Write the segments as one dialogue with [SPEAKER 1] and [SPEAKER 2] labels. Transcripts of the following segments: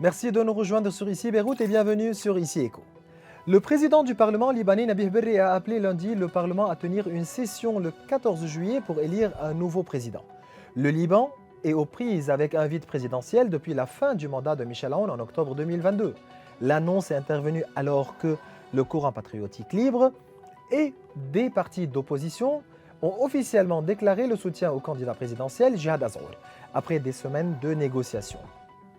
[SPEAKER 1] Merci de nous rejoindre sur Ici Beyrouth et bienvenue sur Ici Écho. Le président du Parlement libanais Nabih Berri a appelé lundi le Parlement à tenir une session le 14 juillet pour élire un nouveau président. Le Liban est aux prises avec un vide présidentiel depuis la fin du mandat de Michel Aoun en octobre 2022. L'annonce est intervenue alors que le courant patriotique libre et des partis d'opposition ont officiellement déclaré le soutien au candidat présidentiel Jihad Azour après des semaines de négociations.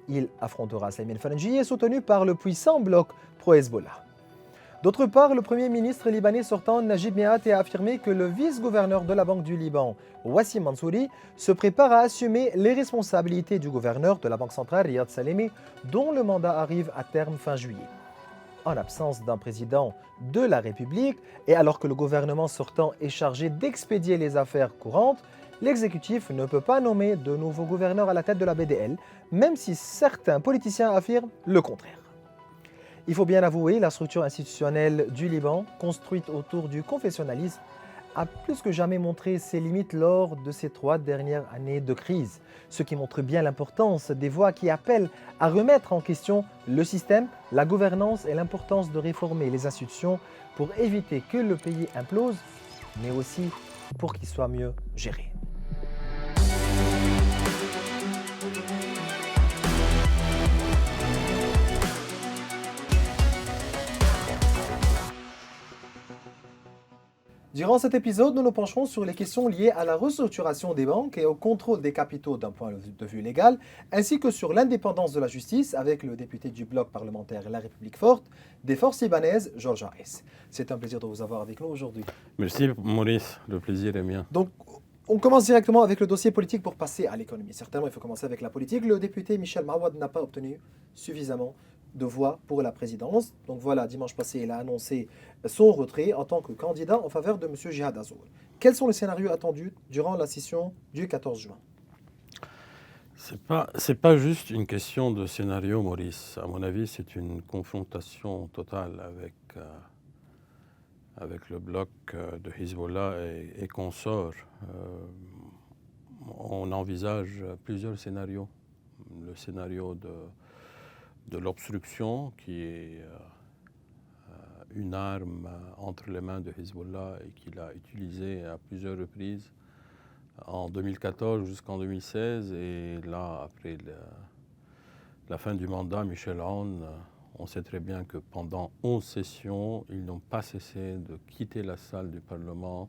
[SPEAKER 1] Il affrontera Slimane Frangieh, soutenu par le puissant bloc pro-Hezbollah. D'autre part, le Premier ministre libanais sortant Najib Mikati a affirmé que le vice-gouverneur de la Banque du Liban, Wassim Mansouri, se prépare à assumer les responsabilités du gouverneur de la Banque centrale, Riyad Salemi, dont le mandat arrive à terme fin juillet. En l'absence d'un président de la République et alors que le gouvernement sortant est chargé d'expédier les affaires courantes, l'exécutif ne peut pas nommer de nouveau gouverneur à la tête de la BDL, même si certains politiciens affirment le contraire. Il faut bien avouer, la structure institutionnelle du Liban, construite autour du confessionnalisme, a plus que jamais montré ses limites lors de ces 3 dernières années de crise, ce qui montre bien l'importance des voix qui appellent à remettre en question le système, la gouvernance et l'importance de réformer les institutions pour éviter que le pays implose, mais aussi pour qu'il soit mieux géré. Durant cet épisode, nous nous pencherons sur les questions liées à la restructuration des banques et au contrôle des capitaux d'un point de vue légal, ainsi que sur l'indépendance de la justice avec le député du bloc parlementaire La République Forte des forces libanaises, Georges Harris. C'est un plaisir de vous avoir avec nous aujourd'hui.
[SPEAKER 2] Merci Maurice, le plaisir est mien.
[SPEAKER 1] Donc, on commence directement avec le dossier politique pour passer à l'économie. Certainement, il faut commencer avec la politique. Le député Michel Mawad n'a pas obtenu suffisamment de voix pour la présidence. Donc voilà, dimanche passé, il a annoncé son retrait en tant que candidat en faveur de M. Jihad Azour. Quels sont les scénarios attendus durant la session du 14 juin ?
[SPEAKER 2] C'est pas juste une question de scénario, Maurice. À mon avis, c'est une confrontation totale avec le bloc de Hezbollah et consorts. On envisage plusieurs scénarios. Le scénario de l'obstruction, qui est une arme entre les mains de Hezbollah et qu'il a utilisée à plusieurs reprises en 2014 jusqu'en 2016. Et là, après la fin du mandat, Michel Aoun, on sait très bien que pendant 11 sessions, ils n'ont pas cessé de quitter la salle du Parlement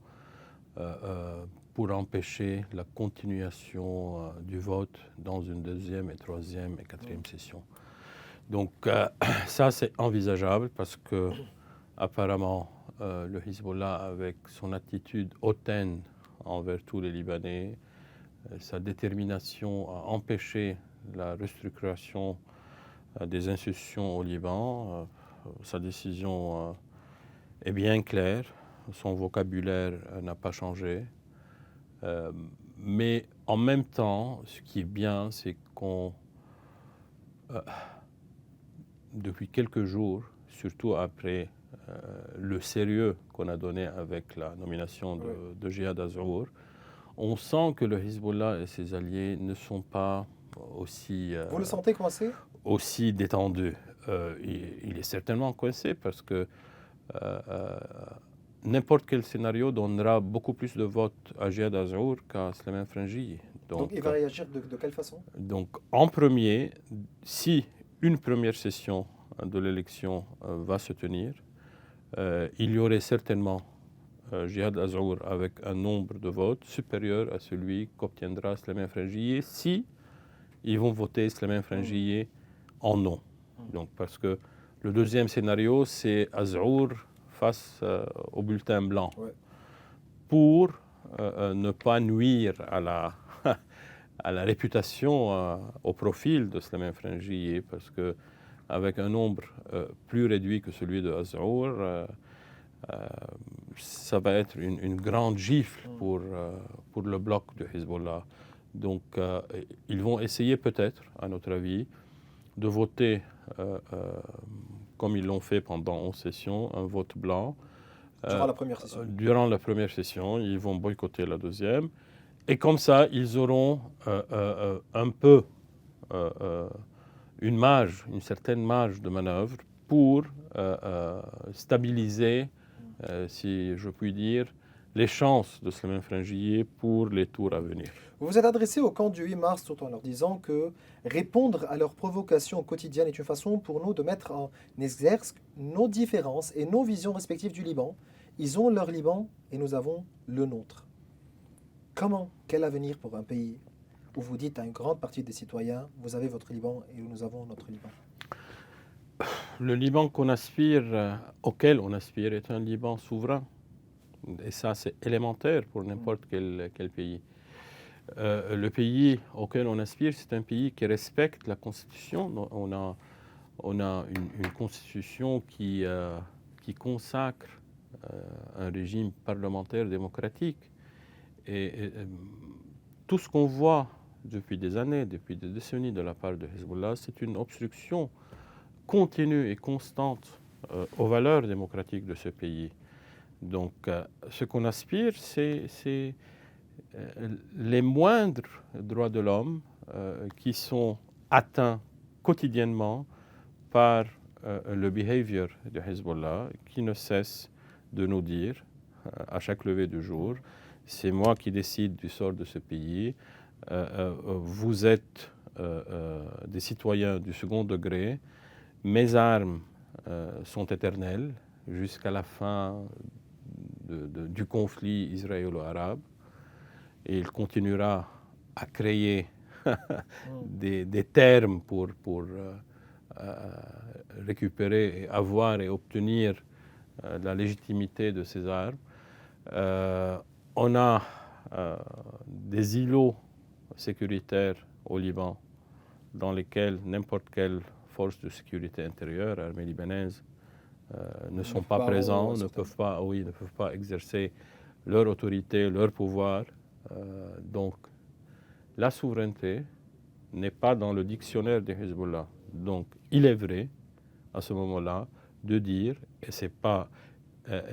[SPEAKER 2] pour empêcher la continuation du vote dans une deuxième et troisième et quatrième session. Donc ça, c'est envisageable parce que apparemment, le Hezbollah, avec son attitude hautaine envers tous les Libanais, sa détermination à empêcher la restructuration des institutions au Liban, sa décision est bien claire, son vocabulaire n'a pas changé. Mais en même temps, ce qui est bien, c'est qu'on... depuis quelques jours, surtout après le sérieux qu'on a donné avec la nomination de Jihad Azour, on sent que le Hezbollah et ses alliés ne sont pas aussi...
[SPEAKER 1] Vous le sentez coincé ?
[SPEAKER 2] Aussi détendus. Il est certainement coincé parce que n'importe quel scénario donnera beaucoup plus de votes à Jihad Azour qu'à Slimane Frangieh.
[SPEAKER 1] Donc il va réagir de quelle façon ?
[SPEAKER 2] Donc en premier, si une première session de l'élection va se tenir, il y aurait certainement Jihad Azour avec un nombre de votes supérieur à celui qu'obtiendra Slimane Frangieh si ils vont voter Slimane Frangieh en non. Donc, parce que le deuxième scénario, c'est Azour face au bulletin blanc pour ne pas nuire à la, à la réputation, au profil de Slimane Frangieh, parce que avec un nombre plus réduit que celui de Azour, ça va être une grande gifle pour le bloc de Hezbollah. Donc, ils vont essayer peut-être, à notre avis, de voter, comme ils l'ont fait pendant 11 sessions, un vote blanc.
[SPEAKER 1] Durant la première session.
[SPEAKER 2] Durant la première session, ils vont boycotter la deuxième. Et comme ça, ils auront un peu une certaine marge de manœuvre pour stabiliser, si je puis dire, les chances de Slimane Frangieh pour les tours à venir.
[SPEAKER 1] Vous vous êtes adressé au camp du 8 mars tout en leur disant que répondre à leurs provocations quotidiennes est une façon pour nous de mettre en exergue nos différences et nos visions respectives du Liban. Ils ont leur Liban et nous avons le nôtre. Comment, quel avenir pour un pays où vous dites à une grande partie des citoyens, vous avez votre Liban et nous avons notre Liban?
[SPEAKER 2] Le Liban auquel on aspire, est un Liban souverain. Et ça, c'est élémentaire pour n'importe quel pays. Le pays auquel on aspire, c'est un pays qui respecte la Constitution. On a une Constitution qui consacre un régime parlementaire démocratique. Et tout ce qu'on voit depuis des années, depuis des décennies de la part de Hezbollah, c'est une obstruction continue et constante aux valeurs démocratiques de ce pays. Donc, ce qu'on aspire, c'est les moindres droits de l'homme qui sont atteints quotidiennement par le behavior de Hezbollah, qui ne cesse de nous dire à chaque lever du jour, c'est moi qui décide du sort de ce pays, vous êtes des citoyens du second degré, mes armes sont éternelles jusqu'à la fin du conflit israélo-arabe, et il continuera à créer des termes pour récupérer, et avoir et obtenir la légitimité de ces armes. On a des îlots sécuritaires au Liban dans lesquels n'importe quelle force de sécurité intérieure, armée libanaise, ne sont pas présents, ne peuvent pas exercer leur autorité, leur pouvoir. Donc, la souveraineté n'est pas dans le dictionnaire de Hezbollah. Donc, il est vrai, à ce moment-là, de dire, et ce n'est pas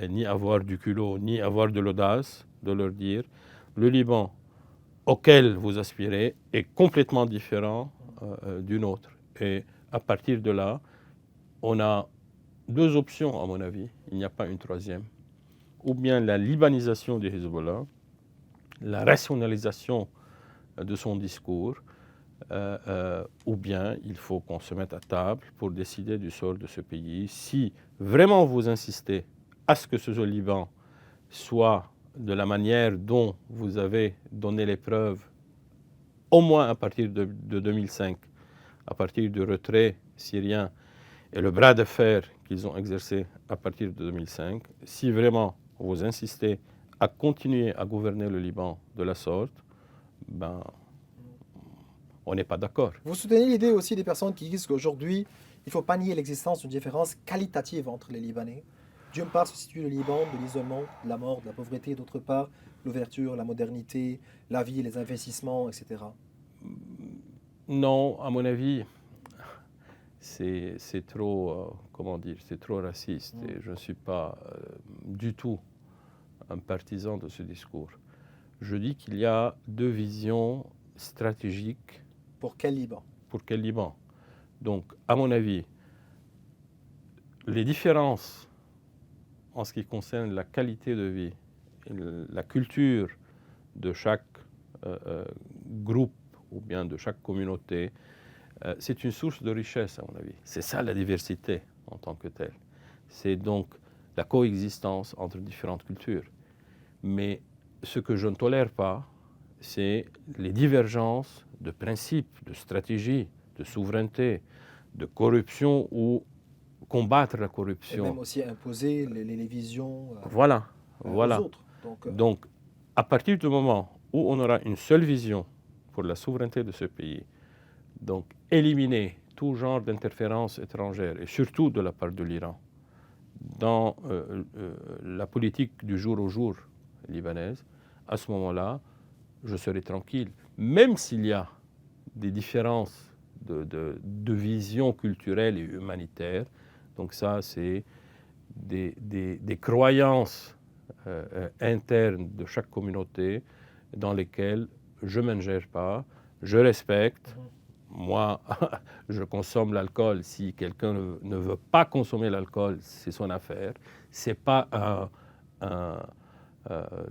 [SPEAKER 2] ni avoir du culot, ni avoir de l'audace, de leur dire, le Liban auquel vous aspirez est complètement différent du nôtre. Et à partir de là, on a deux options, à mon avis. Il n'y a pas une troisième. Ou bien la libanisation du Hezbollah, la rationalisation de son discours, ou bien il faut qu'on se mette à table pour décider du sort de ce pays. Si vraiment vous insistez à ce que ce Liban soit de la manière dont vous avez donné les preuves, au moins à partir de 2005, à partir du retrait syrien et le bras de fer qu'ils ont exercé à partir de 2005, si vraiment vous insistez à continuer à gouverner le Liban de la sorte, ben, on n'est pas d'accord.
[SPEAKER 1] Vous soutenez l'idée aussi des personnes qui disent qu'aujourd'hui, il ne faut pas nier l'existence d'une différence qualitative entre les Libanais. D'une part se situe le Liban de l'isolement, de la mort, de la pauvreté, d'autre part l'ouverture, la modernité, la vie, les investissements, etc.
[SPEAKER 2] Non, à mon avis, c'est trop, c'est trop raciste. Et je ne suis pas du tout un partisan de ce discours. Je dis qu'il y a deux visions stratégiques.
[SPEAKER 1] Pour quel Liban?
[SPEAKER 2] Pour quel Liban? Donc, à mon avis, les différences en ce qui concerne la qualité de vie et la culture de chaque groupe ou bien de chaque communauté, c'est une source de richesse, à mon avis. C'est ça la diversité en tant que telle. C'est donc la coexistence entre différentes cultures. Mais ce que je ne tolère pas, c'est les divergences de principes, de stratégies, de souveraineté, de corruption ou combattre la corruption.
[SPEAKER 1] Et même aussi imposer les visions
[SPEAKER 2] voilà.
[SPEAKER 1] aux autres.
[SPEAKER 2] Donc, à partir du moment où on aura une seule vision pour la souveraineté de ce pays, donc éliminer tout genre d'interférence étrangère, et surtout de la part de l'Iran, dans la politique du jour au jour libanaise, à ce moment-là, je serai tranquille. Même s'il y a des différences de vision culturelle et humanitaire, donc ça, c'est des croyances internes de chaque communauté dans lesquelles je ne m'ingère pas, je respecte. moi, je consomme l'alcool. Si quelqu'un ne veut pas consommer l'alcool, c'est son affaire. Ce n'est pas,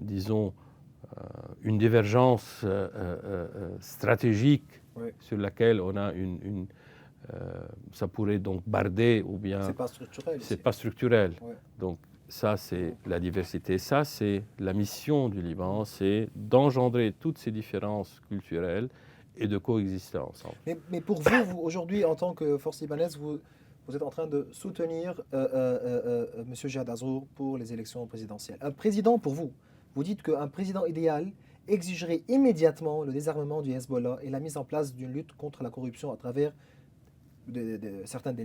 [SPEAKER 2] disons, une divergence stratégique sur laquelle on a ça pourrait donc barder ou bien...
[SPEAKER 1] C'est pas structurel.
[SPEAKER 2] C'est pas structurel.
[SPEAKER 1] Ouais.
[SPEAKER 2] Donc ça, c'est la diversité. Ça, c'est la mission du Liban, c'est d'engendrer toutes ces différences culturelles et de coexister ensemble.
[SPEAKER 1] Mais pour vous, aujourd'hui, en tant que force libanaise, vous êtes en train de soutenir M. Jihad Azzour pour les élections présidentielles. Un président, pour vous, vous dites qu'un président idéal exigerait immédiatement le désarmement du Hezbollah et la mise en place d'une lutte contre la corruption à travers certains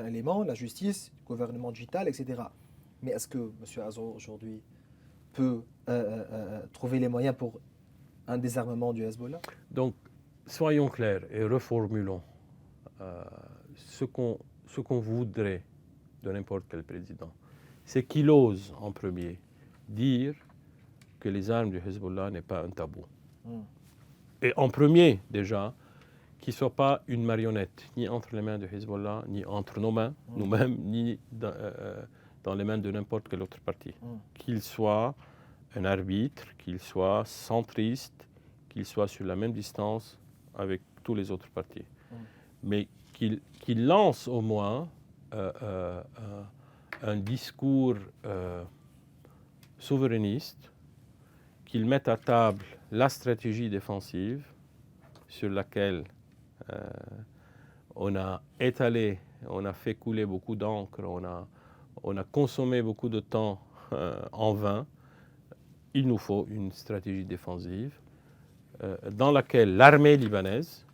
[SPEAKER 1] éléments, la justice, le gouvernement digital, etc. Mais est-ce que M. Azzour, aujourd'hui, peut trouver les moyens pour un désarmement du Hezbollah?
[SPEAKER 2] Donc, soyons clairs et reformulons ce qu'on voudrait de n'importe quel président. C'est qu'il ose en premier dire que les armes du Hezbollah n'est pas un tabou. Et en premier, déjà, qu'il ne soit pas une marionnette, ni entre les mains du Hezbollah, ni entre nos mains, nous-mêmes, ni dans les mains de n'importe quel autre parti. Qu'il soit un arbitre, qu'il soit centriste, qu'il soit sur la même distance avec tous les autres partis. Mais qu'il lance au moins un discours souverainiste, qu'il mette à table la stratégie défensive sur laquelle on a étalé, on a fait couler beaucoup d'encre, on a consommé beaucoup de temps en vain. Il nous faut une stratégie défensive dans laquelle l'armée libanaise,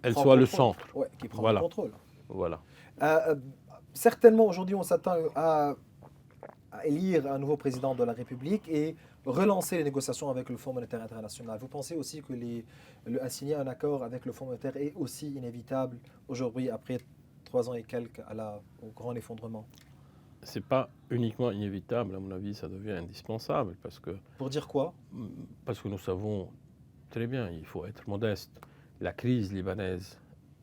[SPEAKER 2] elle soit le centre.
[SPEAKER 1] Ouais, qui prend le contrôle.
[SPEAKER 2] Voilà.
[SPEAKER 1] Certainement, aujourd'hui, on s'attend à élire un nouveau président de la République et relancer les négociations avec le Fonds monétaire international. Vous pensez aussi que signer un accord avec le Fonds monétaire est aussi inévitable aujourd'hui, après 3 ans et quelques au grand effondrement?
[SPEAKER 2] Ce n'est pas uniquement inévitable, à mon avis, ça devient indispensable.
[SPEAKER 1] Pour dire quoi?
[SPEAKER 2] Parce que nous savons très bien, il faut être modeste. La crise libanaise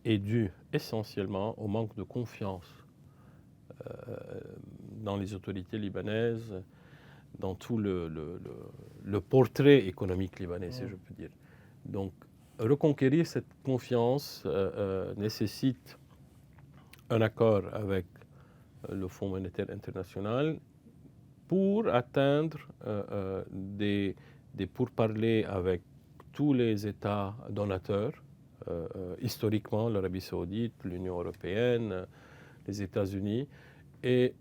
[SPEAKER 2] est due essentiellement au manque de confiance dans les autorités libanaises, dans tout le portrait économique libanais, si je peux dire. Donc, reconquérir cette confiance nécessite un accord avec le Fonds monétaire international pour atteindre des pourparlers avec tous les États donateurs, historiquement l'Arabie saoudite, l'Union européenne, les États-Unis. Et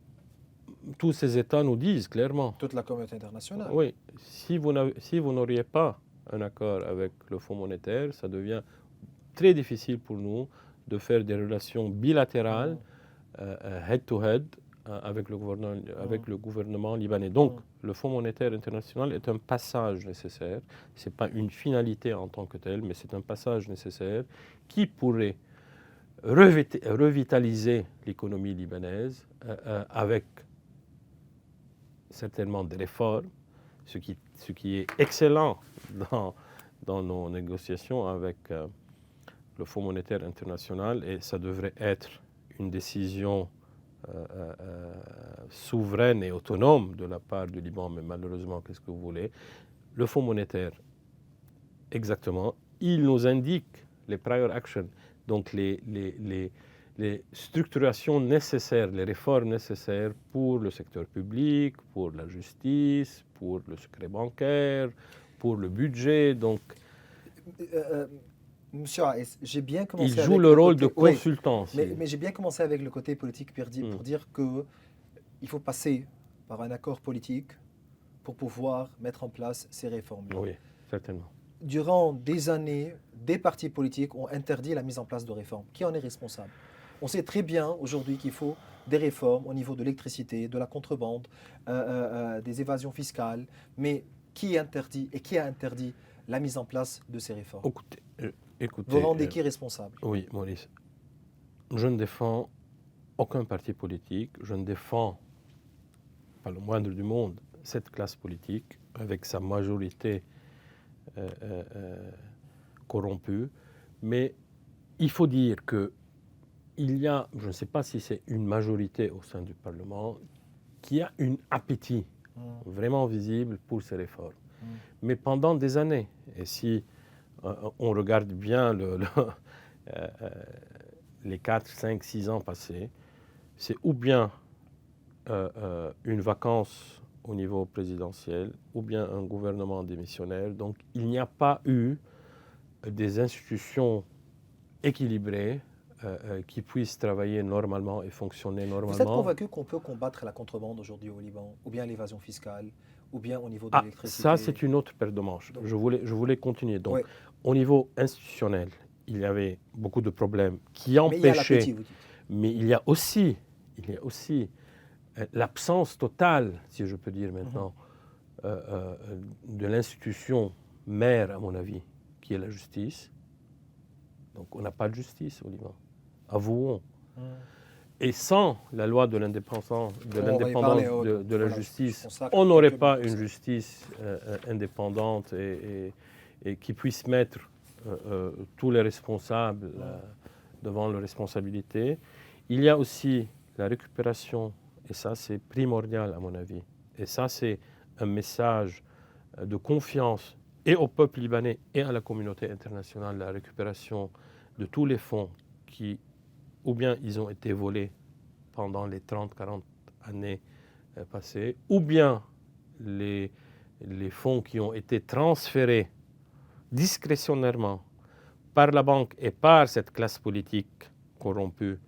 [SPEAKER 2] tous ces États nous disent clairement...
[SPEAKER 1] Toute la communauté internationale.
[SPEAKER 2] Oui, si vous n'auriez pas un accord avec le Fonds monétaire, ça devient très difficile pour nous de faire des relations bilatérales, head-to-head, avec le gouvernement libanais. Donc, le Fonds monétaire international est un passage nécessaire. Ce n'est pas une finalité en tant que telle, mais c'est un passage nécessaire qui pourrait revitaliser l'économie libanaise avec certainement des réformes, ce qui est excellent dans nos négociations avec le Fonds monétaire international, et ça devrait être une décision souveraine et autonome de la part du Liban, mais malheureusement, qu'est-ce que vous voulez? Le Fonds monétaire, exactement, il nous indique les prior actions, donc les structurations nécessaires, les réformes nécessaires pour le secteur public, pour la justice, pour le secret bancaire, pour le budget. Donc,
[SPEAKER 1] Monsieur Aes, j'ai bien commencé.
[SPEAKER 2] Il joue le rôle de consultant.
[SPEAKER 1] Oui, mais j'ai bien commencé avec le côté politique pour dire qu'il faut passer par un accord politique pour pouvoir mettre en place ces réformes.
[SPEAKER 2] Oui, certainement.
[SPEAKER 1] Durant des années, des partis politiques ont interdit la mise en place de réformes. Qui en est responsable? On sait très bien aujourd'hui qu'il faut des réformes au niveau de l'électricité, de la contrebande, des évasions fiscales, mais qui interdit et qui a interdit la mise en place de ces réformes?
[SPEAKER 2] Écoutez,
[SPEAKER 1] vous rendez qui responsable?
[SPEAKER 2] Oui, Maurice. Je ne défends aucun parti politique. Je ne défends pas le moindre du monde cette classe politique avec sa majorité corrompue. Mais il faut dire qu'il y a, je ne sais pas si c'est une majorité au sein du Parlement, qui a un appétit vraiment visible pour ces réformes. Mais pendant des années, et si on regarde bien les 4, 5, 6 ans passés, c'est ou bien une vacance au niveau présidentiel, ou bien un gouvernement démissionnaire. Donc il n'y a pas eu des institutions équilibrées qui puissent travailler normalement et fonctionner normalement.
[SPEAKER 1] Vous êtes convaincu qu'on peut combattre la contrebande aujourd'hui au Liban, ou bien l'évasion fiscale, ou bien au niveau de l'électricité?
[SPEAKER 2] Ça, c'est une autre paire de manches.
[SPEAKER 1] Donc,
[SPEAKER 2] je voulais continuer. Donc,
[SPEAKER 1] ouais.
[SPEAKER 2] Au niveau institutionnel, il y avait beaucoup de problèmes qui empêchaient.
[SPEAKER 1] Mais il y a l'appétit, vous dites.
[SPEAKER 2] Mais il y a aussi l'absence totale, si je peux dire maintenant, de l'institution mère, à mon avis, qui est la justice. Donc on n'a pas de justice au Liban. Avouons. Et sans la loi de l'indépendance de la justice, on n'aurait pas une justice indépendante et qui puisse mettre tous les responsables devant leurs responsabilités. Il y a aussi la récupération, et ça c'est primordial à mon avis. Et ça c'est un message de confiance et au peuple libanais et à la communauté internationale, la récupération de tous les fonds qui, ou bien ils ont été volés pendant les 30-40 années passées, ou bien les fonds qui ont été transférés discrétionnairement par la banque et par cette classe politique corrompue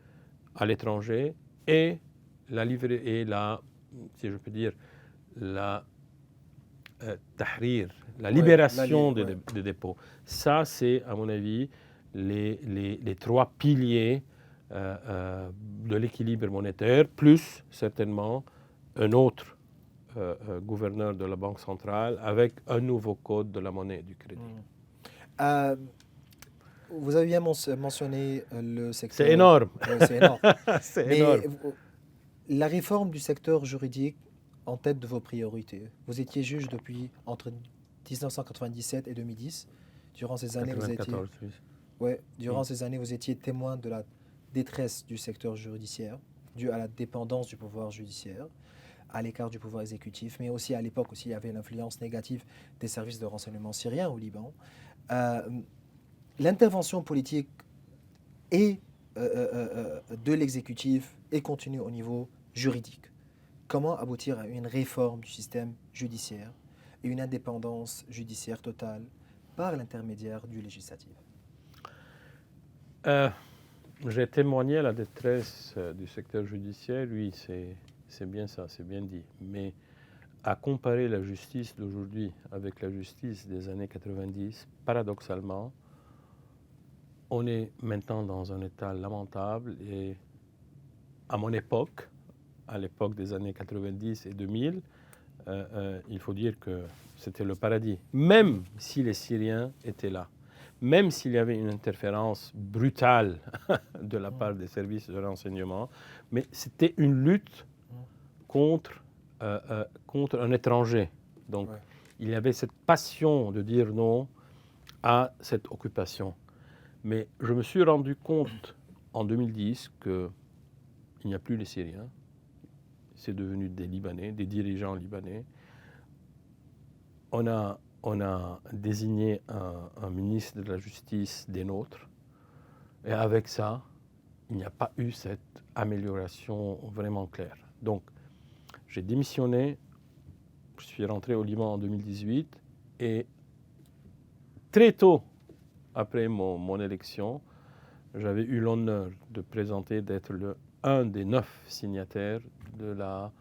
[SPEAKER 2] à l'étranger, et si je peux dire, la tahrir, la libération des dépôts. Ça, c'est, à mon avis, les trois piliers de l'équilibre monétaire, plus certainement un autre gouverneur de la Banque centrale avec un nouveau code de la monnaie et du crédit.
[SPEAKER 1] Vous avez bien mentionné le secteur...
[SPEAKER 2] C'est énorme.
[SPEAKER 1] Ouais, c'est énorme.
[SPEAKER 2] C'est énorme.
[SPEAKER 1] La réforme du secteur juridique en tête de vos priorités. Vous étiez juge depuis entre 1997 et 2010. Durant ces années,
[SPEAKER 2] 94,
[SPEAKER 1] ces années, vous étiez témoin de la détresse du secteur judiciaire, due à la dépendance du pouvoir judiciaire, à l'écart du pouvoir exécutif, mais aussi à l'époque aussi il y avait l'influence négative des services de renseignement syriens au Liban. L'intervention politique et de l'exécutif est continue au niveau juridique. Comment aboutir à une réforme du système judiciaire et une indépendance judiciaire totale par l'intermédiaire du législatif?
[SPEAKER 2] J'ai témoigné à la détresse du secteur judiciaire, oui, c'est bien ça, c'est bien dit. Mais à comparer la justice d'aujourd'hui avec la justice des années 90, paradoxalement, on est maintenant dans un état lamentable et à mon époque, à l'époque des années 90 et 2000, il faut dire que c'était le paradis. Même si les Syriens étaient là, même s'il y avait une interférence brutale de la part des services de renseignement, mais c'était une lutte contre un étranger. Donc il y avait cette passion de dire non à cette occupation. Mais je me suis rendu compte en 2010 qu'il n'y a plus les Syriens. C'est devenu des Libanais, des dirigeants libanais. On a désigné un ministre de la Justice des nôtres. Et avec ça, il n'y a pas eu cette amélioration vraiment claire. Donc, j'ai démissionné. Je suis rentré au Liban en 2018. Et très tôt, après mon élection, j'avais eu l'honneur de présenter, d'être un des 9 signataires de la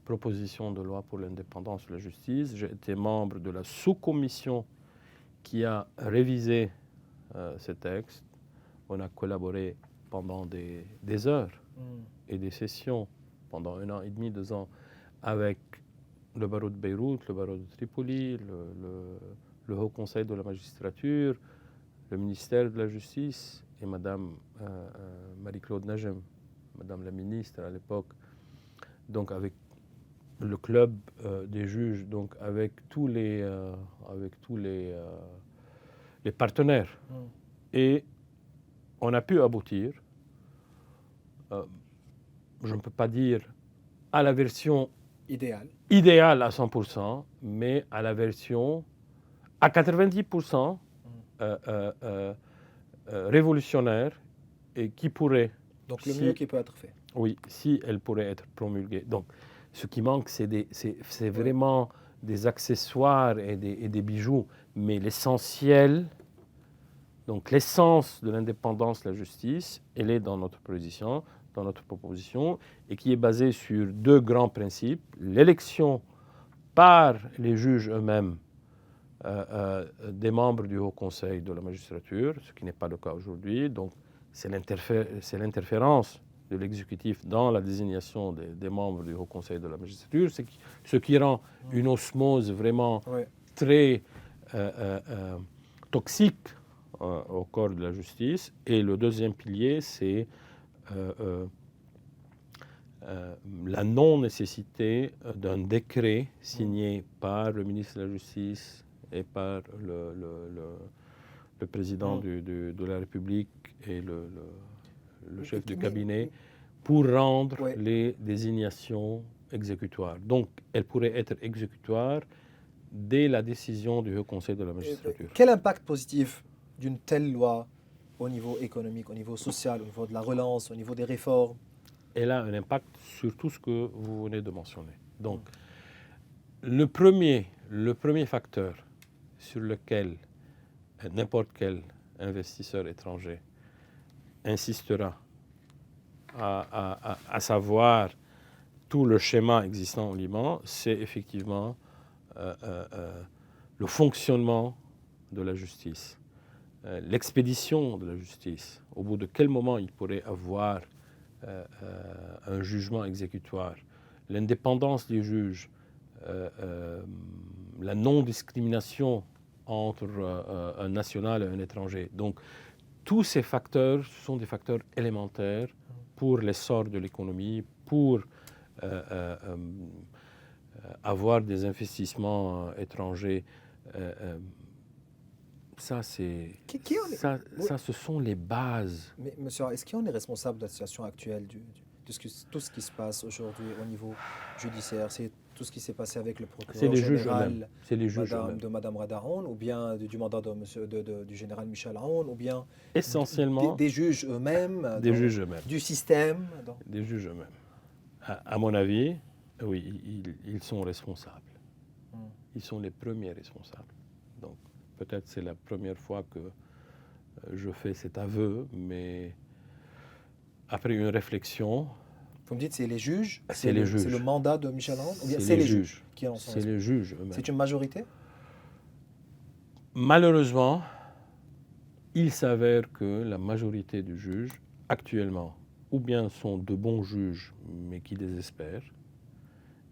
[SPEAKER 2] proposition de loi pour l'indépendance de la justice. J'ai été membre de la sous-commission qui a révisé ce texte. On a collaboré pendant des heures et des sessions pendant 1 an et demi, 2 ans avec le barreau de Beyrouth, le barreau de Tripoli, le Haut Conseil de la magistrature, le ministère de la Justice et Madame Marie-Claude Najem, Madame la ministre à l'époque, donc avec le club des juges, donc avec tous les partenaires. Et on a pu aboutir, je ne peux pas dire à la version idéale à 100%, mais à la version à 90% révolutionnaire et qui pourrait...
[SPEAKER 1] Donc le mieux qui peut être fait.
[SPEAKER 2] Oui, si elle pourrait être promulguée. Donc, ce qui manque, c'est vraiment des accessoires et des bijoux, mais l'essentiel, donc l'essence de l'indépendance de la justice, elle est dans notre position, dans notre proposition, et qui est basée sur deux grands principes. L'élection par les juges eux-mêmes des membres du Haut Conseil de la magistrature, ce qui n'est pas le cas aujourd'hui. Donc, c'est l'interférence de l'exécutif dans la désignation des membres du Haut Conseil de la magistrature, ce qui rend une osmose vraiment très toxique au corps de la justice. Et le deuxième pilier, c'est la non-nécessité d'un décret signé par le ministre de la Justice et par le président de la République et le chef du cabinet pour rendre les désignations exécutoires. Donc, elles pourraient être exécutoires dès la décision du Haut Conseil de la magistrature.
[SPEAKER 1] Quel impact positif d'une telle loi au niveau économique, au niveau social, au niveau de la relance, au niveau des réformes?
[SPEAKER 2] Elle a un impact sur tout ce que vous venez de mentionner. Donc, le premier facteur sur lequel n'importe quel investisseur étranger insistera à savoir tout le schéma existant au Liban, c'est effectivement le fonctionnement de la justice, l'expédition de la justice, au bout de quel moment il pourrait avoir un jugement exécutoire, l'indépendance des juges, la non-discrimination entre un national et un étranger. Donc, tous ces facteurs sont des facteurs élémentaires pour l'essor de l'économie, pour avoir des investissements étrangers. Ça, ce sont les bases.
[SPEAKER 1] Mais monsieur, est-ce qu'on est responsable de la situation actuelle, de tout ce qui se passe aujourd'hui au niveau judiciaire? C'est tout ce qui s'est passé avec le procureur général de Madame Rada Aoun, ou bien du mandat du général Michel Aoun, ou bien
[SPEAKER 2] essentiellement
[SPEAKER 1] des juges eux-mêmes, du système?
[SPEAKER 2] Des juges eux-mêmes. À mon avis, oui, ils sont responsables. Ils sont les premiers responsables. Donc, peut-être c'est la première fois que je fais cet aveu, mais après une réflexion...
[SPEAKER 1] Vous me dites c'est les juges?
[SPEAKER 2] C'est les juges.
[SPEAKER 1] C'est le mandat de Michel Aoun? Ou bien
[SPEAKER 2] c'est les juges
[SPEAKER 1] qui en sont
[SPEAKER 2] responsables? C'est les juges eux-mêmes.
[SPEAKER 1] C'est une majorité?
[SPEAKER 2] Malheureusement, il s'avère que la majorité des juges, actuellement, ou bien sont de bons juges, mais qui désespèrent,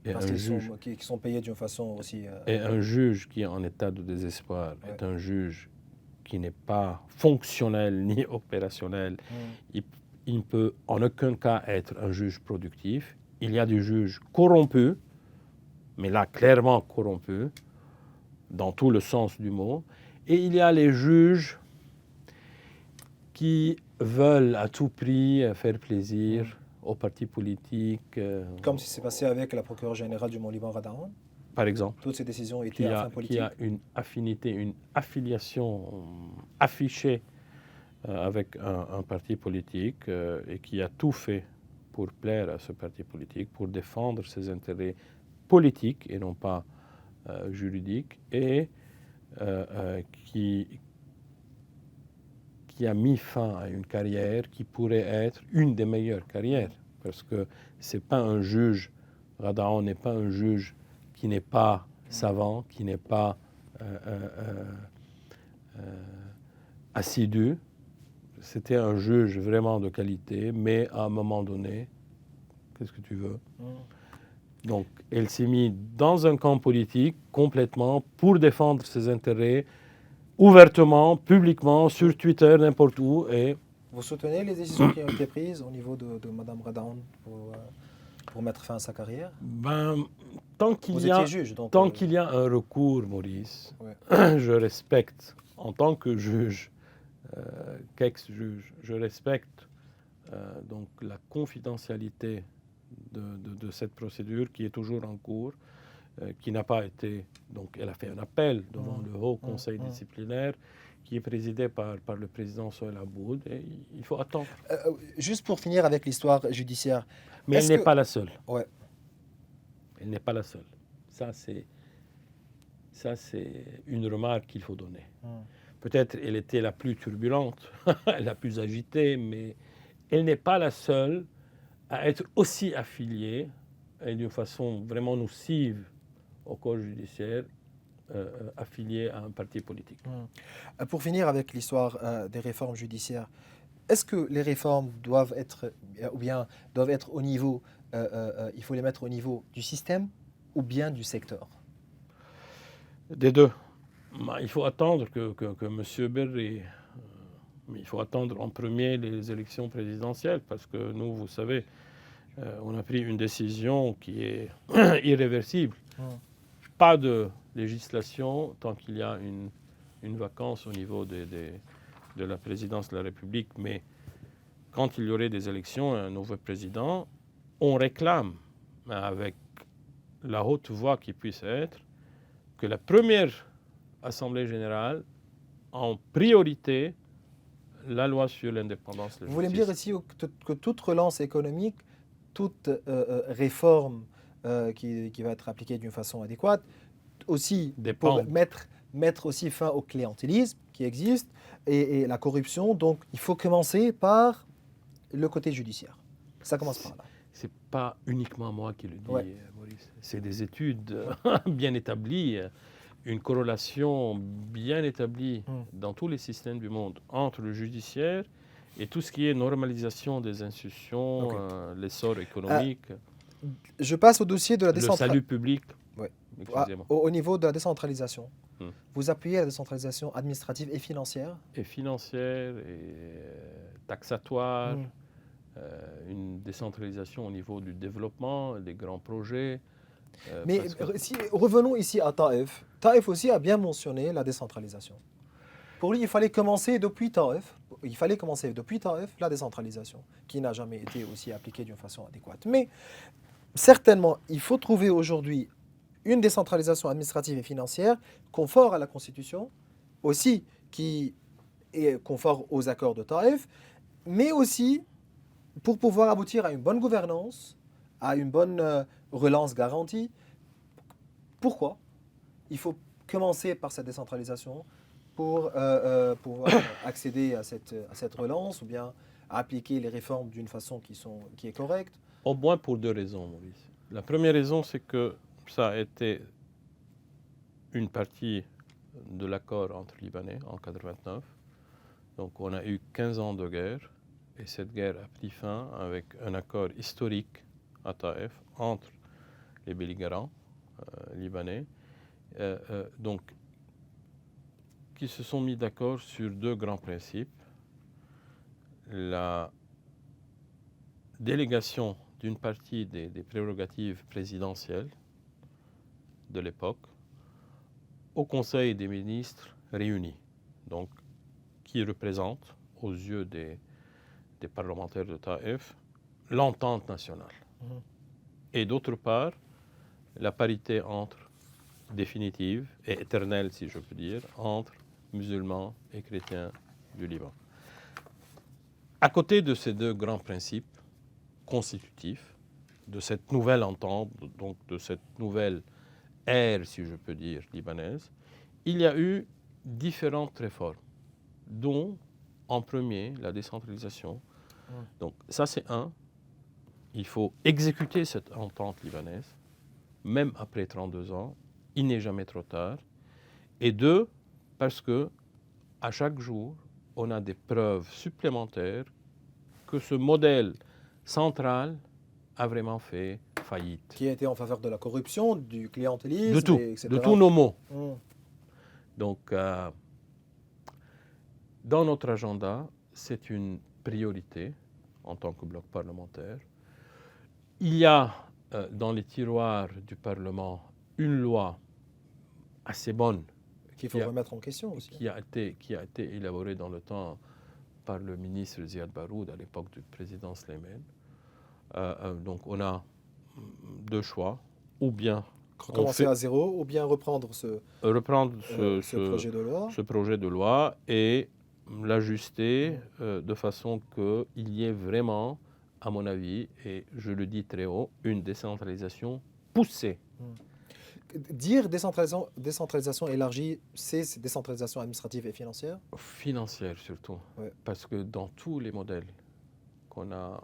[SPEAKER 1] parce qu'ils sont payés d'une façon aussi...
[SPEAKER 2] Et un juge qui est en état de désespoir est un juge qui n'est pas fonctionnel ni opérationnel. Il ne peut en aucun cas être un juge productif. Il y a des juges corrompus, mais là, clairement corrompus, dans tout le sens du mot. Et il y a les juges qui veulent à tout prix faire plaisir aux partis politiques.
[SPEAKER 1] Comme ce qui s'est passé avec la procureure générale du Mont-Liban, Rada Aoun.
[SPEAKER 2] Par exemple.
[SPEAKER 1] Toutes ces décisions étaient à fin politique.
[SPEAKER 2] Qui a une affinité, une affiliation affichée avec un parti politique et qui a tout fait pour plaire à ce parti politique, pour défendre ses intérêts politiques et non pas juridiques, et qui a mis fin à une carrière qui pourrait être une des meilleures carrières. Parce que ce n'est pas un juge, Rada Aoun n'est pas un juge qui n'est pas savant, qui n'est pas assidu. C'était un juge vraiment de qualité, mais à un moment donné, qu'est-ce que tu veux? Donc, elle s'est mise dans un camp politique complètement pour défendre ses intérêts, ouvertement, publiquement, sur Twitter, n'importe où. Et
[SPEAKER 1] vous soutenez les décisions qui ont été prises au niveau de Mme Rada Aoun pour mettre fin à sa carrière?
[SPEAKER 2] Tant qu'il y a un recours, Maurice, je respecte en tant que juge qu'ex-juge. Je respecte donc la confidentialité de cette procédure qui est toujours en cours, qui n'a pas été... Donc, elle a fait un appel devant le Haut Conseil disciplinaire qui est présidé par le président Sohail Aboud. Et il faut attendre.
[SPEAKER 1] Juste pour finir avec l'histoire judiciaire.
[SPEAKER 2] Mais elle n'est pas la seule.
[SPEAKER 1] Ouais.
[SPEAKER 2] Elle n'est pas la seule. Ça, c'est une remarque qu'il faut donner. Peut-être elle était la plus turbulente, la plus agitée, mais elle n'est pas la seule à être aussi affiliée et d'une façon vraiment nocive au corps judiciaire, affiliée à un parti politique.
[SPEAKER 1] Pour finir avec l'histoire des réformes judiciaires, est-ce que les réformes doivent être, ou bien doivent être au niveau, il faut les mettre au niveau du système ou bien du secteur?
[SPEAKER 2] Des deux. Il faut attendre que M. Berry, il faut attendre en premier les élections présidentielles parce que nous, vous savez, on a pris une décision qui est irréversible. Pas de législation tant qu'il y a une vacance au niveau de la présidence de la République, mais quand il y aurait des élections et un nouveau président, on réclame avec la haute voix qui puisse être que la première Assemblée générale, en priorité, la loi sur l'indépendance de la justice.
[SPEAKER 1] Vous voulez me dire ici que toute relance économique, toute réforme qui va être appliquée d'une façon adéquate, aussi pour mettre aussi fin au clientélisme qui existe et la corruption, donc il faut commencer par le côté judiciaire. Ça commence par là.
[SPEAKER 2] Ce n'est pas uniquement moi qui le dis, Maurice. C'est des études bien établies, une corrélation bien établie dans tous les systèmes du monde entre le judiciaire et tout ce qui est normalisation des institutions, l'essor économique.
[SPEAKER 1] Je passe au dossier de la décentralisation.
[SPEAKER 2] Le salut public.
[SPEAKER 1] Au niveau de la décentralisation, vous appuyez la décentralisation administrative et financière?
[SPEAKER 2] Et financière, et taxatoire, une décentralisation au niveau du développement, des grands projets.
[SPEAKER 1] Mais revenons ici à Taïf. Taïf aussi a bien mentionné la décentralisation. Pour lui, il fallait commencer depuis Taïf. La décentralisation, qui n'a jamais été aussi appliquée d'une façon adéquate. Mais certainement, il faut trouver aujourd'hui une décentralisation administrative et financière conforme à la Constitution, aussi qui est conforme aux accords de Taïf, mais aussi pour pouvoir aboutir à une bonne gouvernance, à une bonne relance garantie. Pourquoi il faut commencer par cette décentralisation pour pouvoir accéder à cette relance ou bien appliquer les réformes d'une façon qui est correcte?
[SPEAKER 2] Au moins pour deux raisons, Maurice. La première raison, c'est que ça a été une partie de l'accord entre Libanais en 1989. Donc on a eu 15 ans de guerre et cette guerre a pris fin avec un accord historique à Taïf entre les belligérants libanais, donc qui se sont mis d'accord sur deux grands principes. La délégation d'une partie des prérogatives présidentielles de l'époque au Conseil des ministres réunis, donc qui représente aux yeux des parlementaires de Taïf l'entente nationale. Et d'autre part, la parité définitive et éternelle, si je peux dire, entre musulmans et chrétiens du Liban. À côté de ces deux grands principes constitutifs, de cette nouvelle entente, donc de cette nouvelle ère, si je peux dire, libanaise, il y a eu différentes réformes, dont, en premier, la décentralisation. Donc ça, c'est un. Il faut exécuter cette entente libanaise, même après 32 ans. Il n'est jamais trop tard. Et deux, parce que à chaque jour, on a des preuves supplémentaires que ce modèle central a vraiment fait faillite.
[SPEAKER 1] Qui a été en faveur de la corruption, du clientélisme,
[SPEAKER 2] de tout,
[SPEAKER 1] etc.
[SPEAKER 2] De tous nos maux. Donc, dans notre agenda, c'est une priorité en tant que bloc parlementaire. Il y a dans les tiroirs du Parlement une loi assez bonne
[SPEAKER 1] qu'il faut remettre en question aussi.
[SPEAKER 2] Qui a été élaboré dans le temps par le ministre Ziad Baroud à l'époque du président Slimane. Donc on a deux choix, ou bien
[SPEAKER 1] recommencer à zéro, ou bien reprendre ce
[SPEAKER 2] projet de loi et l'ajuster de façon qu'il y ait vraiment, à mon avis, et je le dis très haut, une décentralisation poussée.
[SPEAKER 1] Dire décentralisation élargie, c'est décentralisation administrative et financière?
[SPEAKER 2] Financière surtout, parce que dans tous les modèles qu'on a...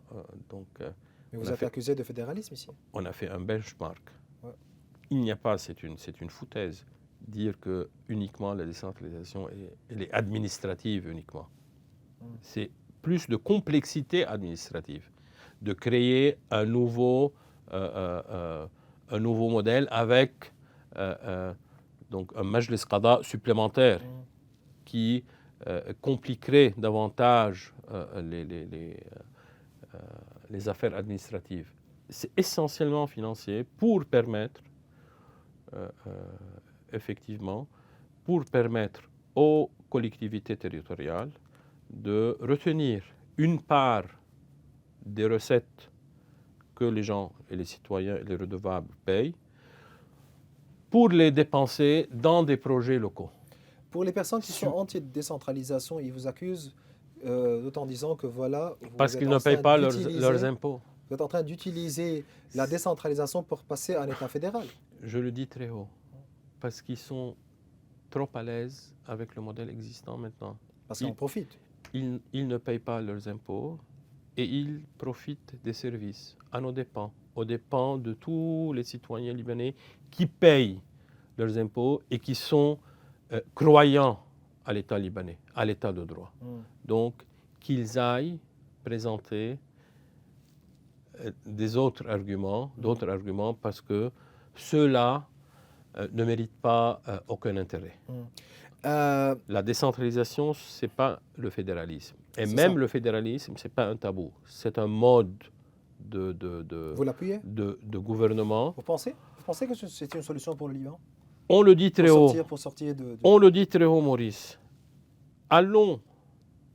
[SPEAKER 1] Mais vous êtes accusé de fédéralisme ici.
[SPEAKER 2] On a fait un benchmark. Il n'y a pas, c'est une foutaise, dire que uniquement la décentralisation elle est administrative uniquement. C'est plus de complexité administrative, de créer un nouveau modèle avec donc un majlis qada supplémentaire qui compliquerait davantage les affaires administratives. C'est essentiellement financier pour permettre effectivement, pour permettre aux collectivités territoriales de retenir une part des recettes que les gens et les citoyens et les redevables payent pour les dépenser dans des projets locaux.
[SPEAKER 1] Pour les personnes qui sont anti-décentralisation, ils vous accusent tout en disant que voilà...
[SPEAKER 2] Parce qu'ils ne payent pas leurs impôts.
[SPEAKER 1] Vous êtes en train d'utiliser la décentralisation pour passer à un État fédéral.
[SPEAKER 2] Je le dis très haut, parce qu'ils sont trop à l'aise avec le modèle existant maintenant.
[SPEAKER 1] Parce qu'ils en profitent.
[SPEAKER 2] Ils ne payent pas leurs impôts et ils profitent des services à nos dépens, aux dépens de tous les citoyens libanais qui payent leurs impôts et qui sont croyants à l'État libanais, à l'État de droit. Donc, qu'ils aillent présenter d'autres arguments parce que ceux-là ne méritent pas aucun intérêt. La décentralisation, ce n'est pas le fédéralisme. Et même le fédéralisme, ce n'est pas un tabou. C'est un mode
[SPEAKER 1] Vous l'appuyez
[SPEAKER 2] de gouvernement.
[SPEAKER 1] Vous pensez que c'est une solution pour le Liban?
[SPEAKER 2] On le dit très haut. On le dit très haut, Maurice. Allons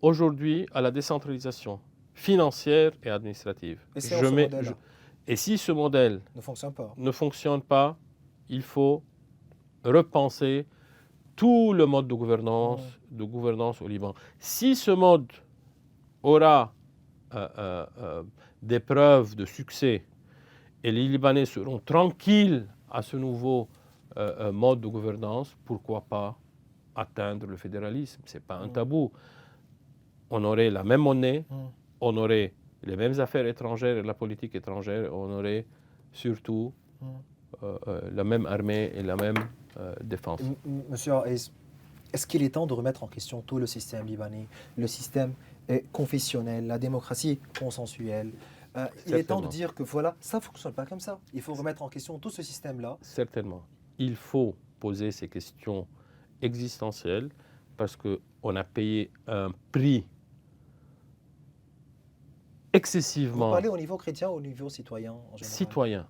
[SPEAKER 2] aujourd'hui à la décentralisation financière et administrative. Et si ce modèle ne fonctionne pas, il faut repenser tout le mode de gouvernance au Liban. Si ce mode aura des preuves de succès et les Libanais seront tranquilles à ce nouveau mode de gouvernance, pourquoi pas atteindre le fédéralisme? Ce n'est pas un tabou. On aurait la même monnaie, on aurait les mêmes affaires étrangères et la politique étrangère, on aurait surtout la même armée et la même défense.
[SPEAKER 1] Monsieur Aïs, est-ce qu'il est temps de remettre en question tout le système libanais, le système confessionnel, la démocratie consensuelle? Il est temps de dire que voilà, ça ne fonctionne pas comme ça. Il faut remettre en question tout ce système-là.
[SPEAKER 2] Certainement. Il faut poser ces questions existentielles parce qu'on a payé un prix excessivement...
[SPEAKER 1] Vous parlez au niveau chrétien ou au niveau citoyen en général?
[SPEAKER 2] Citoyen.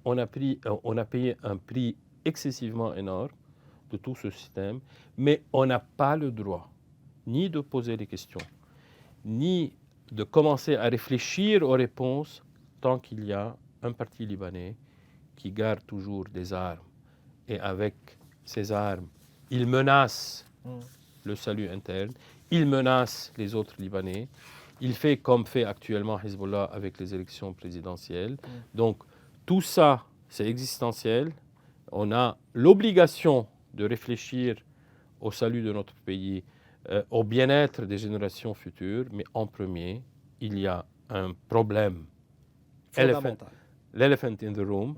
[SPEAKER 2] On a payé un prix excessivement énorme de tout ce système, mais on n'a pas le droit ni de poser des questions, ni de commencer à réfléchir aux réponses tant qu'il y a un parti libanais qui garde toujours des armes. Et avec ces armes, il menace le salut interne, il menace les autres Libanais, il fait comme fait actuellement Hezbollah avec les élections présidentielles. Donc tout ça, c'est existentiel. On a l'obligation de réfléchir au salut de notre pays, au bien-être des générations futures, mais en premier, il y a un problème, l'elephant in the room,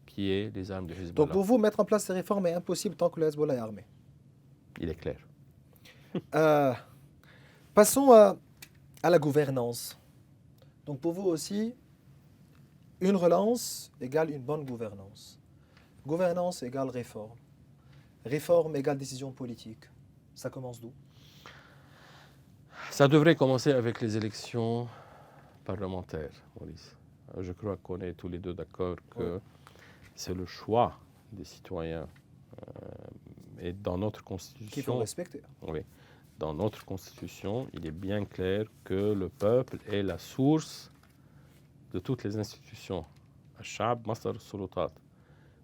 [SPEAKER 2] qui est les armes de Hezbollah.
[SPEAKER 1] Donc pour vous, mettre en place ces réformes est impossible tant que le Hezbollah est armé.
[SPEAKER 2] Il est clair.
[SPEAKER 1] Passons à la gouvernance. Donc pour vous aussi, une relance égale une bonne gouvernance. Gouvernance égale réforme. Réforme égale décision politique. Ça commence d'où?
[SPEAKER 2] Ça devrait commencer avec les élections parlementaires, Maurice. Je crois qu'on est tous les deux d'accord que c'est le choix des citoyens. Et dans notre
[SPEAKER 1] Qu'il faut
[SPEAKER 2] Constitution,
[SPEAKER 1] respecter.
[SPEAKER 2] oui, dans notre Constitution, il est bien clair que le peuple est la source de toutes les institutions. Al-Sha'b, Masdar al-Sulutat.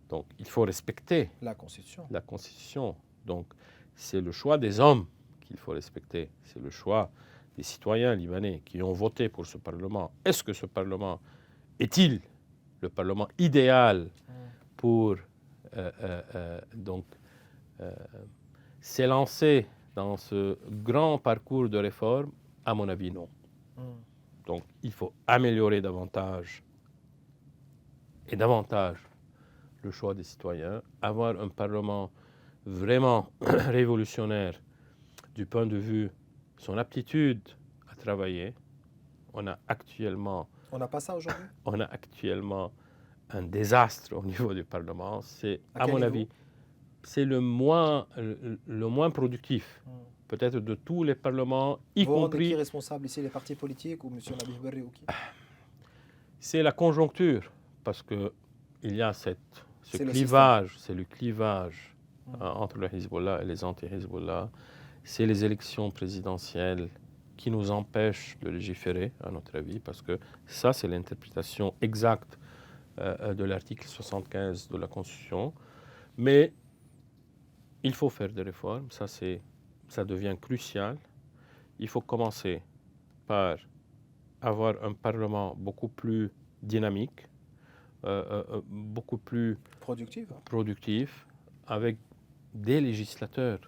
[SPEAKER 2] Donc, il faut respecter
[SPEAKER 1] La Constitution.
[SPEAKER 2] la Constitution. Donc, c'est le choix des hommes qu'il faut respecter. C'est le choix des citoyens libanais qui ont voté pour ce Parlement. Est-ce que ce Parlement est-il le Parlement idéal pour s'élancer dans ce grand parcours de réforme? À mon avis, non. Donc, il faut améliorer davantage et davantage le choix des citoyens, avoir un Parlement vraiment révolutionnaire du point de vue de son aptitude à travailler. On n'a
[SPEAKER 1] pas ça aujourd'hui?
[SPEAKER 2] On a actuellement un désastre au niveau du Parlement. C'est, à mon avis, c'est le moins productif, peut-être de tous les parlements, y compris...
[SPEAKER 1] Qui est responsable ici, les partis politiques ou M. Nabih Berri ou qui?
[SPEAKER 2] C'est la conjoncture, parce qu'il y a ce clivage, c'est le clivage entre le Hezbollah et les anti-Hezbollah. C'est les élections présidentielles qui nous empêchent de légiférer, à notre avis, parce que ça, c'est l'interprétation exacte de l'article 75 de la Constitution. Mais il faut faire des réformes, ça devient crucial. Il faut commencer par avoir un Parlement beaucoup plus dynamique, beaucoup plus productif, avec des législateurs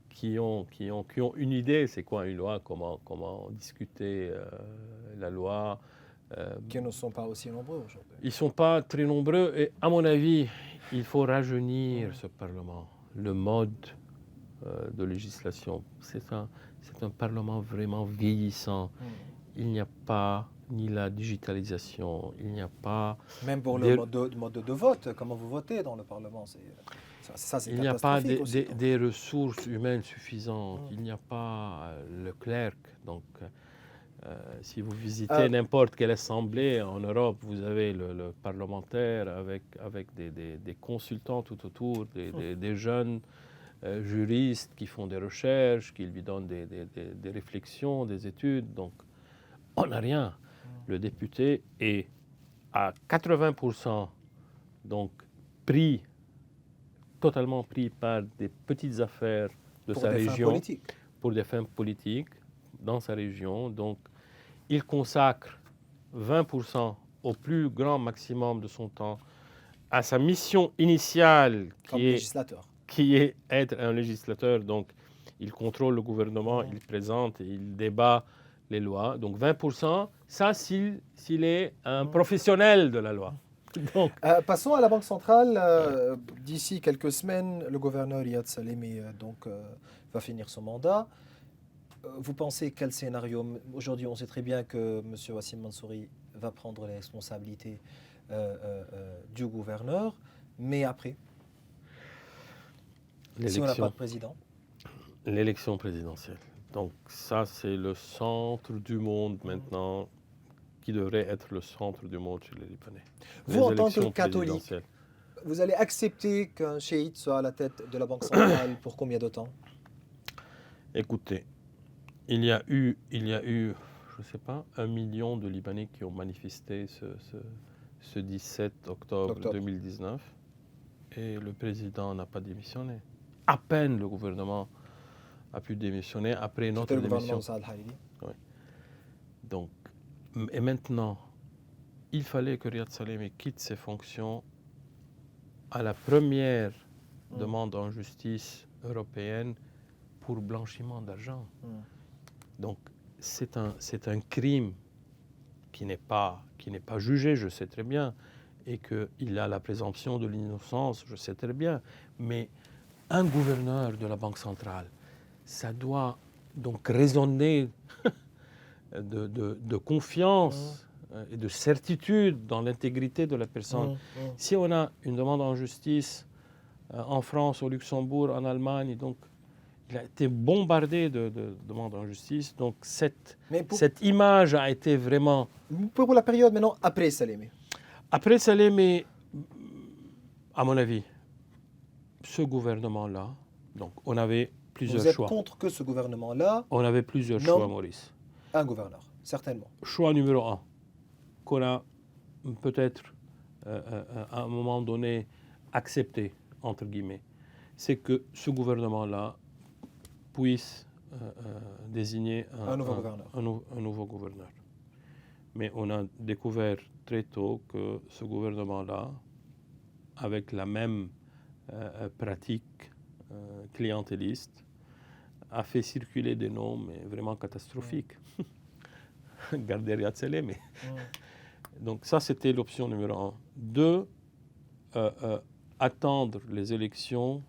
[SPEAKER 2] qui ont une idée, c'est quoi une loi, comment discuter la loi.
[SPEAKER 1] Qui ne sont pas aussi nombreux aujourd'hui.
[SPEAKER 2] Ils ne sont pas très nombreux et à mon avis, il faut rajeunir ce Parlement. Le mode de législation, c'est un Parlement vraiment vieillissant. Il n'y a pas ni la digitalisation, il n'y a pas...
[SPEAKER 1] Même pour le mode de vote, comment vous votez dans le Parlement,
[SPEAKER 2] il n'y a pas des ressources humaines suffisantes, il n'y a pas le clerc. Donc, si vous visitez n'importe quelle assemblée en Europe, vous avez le parlementaire avec des consultants tout autour, des jeunes juristes qui font des recherches, qui lui donnent des réflexions, des études. Donc, on n'a rien. Le député est à 80% donc totalement pris par des petites affaires de sa région, pour des fins politiques dans sa région. Donc, il consacre 20% au plus grand maximum de son temps à sa mission initiale qui est être un législateur. Donc, il contrôle le gouvernement, il présente et il débat les lois. Donc 20%, ça s'il est un professionnel de la loi. Donc.
[SPEAKER 1] Passons à la Banque centrale. D'ici quelques semaines, le gouverneur Riyad Salamé va finir son mandat. Vous pensez quel scénario? Aujourd'hui, on sait très bien que M. Wassim Mansouri va prendre les responsabilités du gouverneur, mais après, si on n'a pas de président?
[SPEAKER 2] L'élection présidentielle. Donc ça, c'est le centre du monde maintenant, qui devrait être le centre du monde chez les Libanais.
[SPEAKER 1] Vous, en tant que catholique, vous allez accepter qu'un chiite soit à la tête de la Banque centrale pour combien de temps?
[SPEAKER 2] Écoutez, il y a eu, je ne sais pas, 1 million de Libanais qui ont manifesté ce 17 octobre 2019 et le président n'a pas démissionné. À peine le gouvernement a pu démissionner après notre démission. Oui. Donc, et maintenant, il fallait que Riyad Salamé quitte ses fonctions à la première demande en justice européenne pour blanchiment d'argent. Donc, c'est un crime qui n'est pas jugé, je sais très bien, et qu'il a la présomption de l'innocence, je sais très bien. Mais un gouverneur de la Banque centrale, ça doit donc résonner de confiance et de certitude dans l'intégrité de la personne. Si on a une demande en justice en France, au Luxembourg, en Allemagne, donc il a été bombardé de demandes en justice. Donc cette image a été vraiment...
[SPEAKER 1] Pour la période maintenant après Salamé?
[SPEAKER 2] Après Salamé, à mon avis, ce gouvernement-là, donc on avait plusieurs
[SPEAKER 1] Vous êtes
[SPEAKER 2] choix.
[SPEAKER 1] contre que ce gouvernement-là
[SPEAKER 2] On avait plusieurs
[SPEAKER 1] Non.
[SPEAKER 2] choix, Maurice.
[SPEAKER 1] un gouverneur, certainement.
[SPEAKER 2] Choix numéro un, qu'on a peut-être à un moment donné accepté, entre guillemets, c'est que ce gouvernement-là puisse désigner
[SPEAKER 1] Un nouveau gouverneur.
[SPEAKER 2] un nouveau gouverneur. Mais on a découvert très tôt que ce gouvernement-là, avec la même pratique clientéliste, a fait circuler des noms mais vraiment catastrophiques. Gardez Riyad Salamé. Donc ça, c'était l'option numéro un. Deux, attendre les élections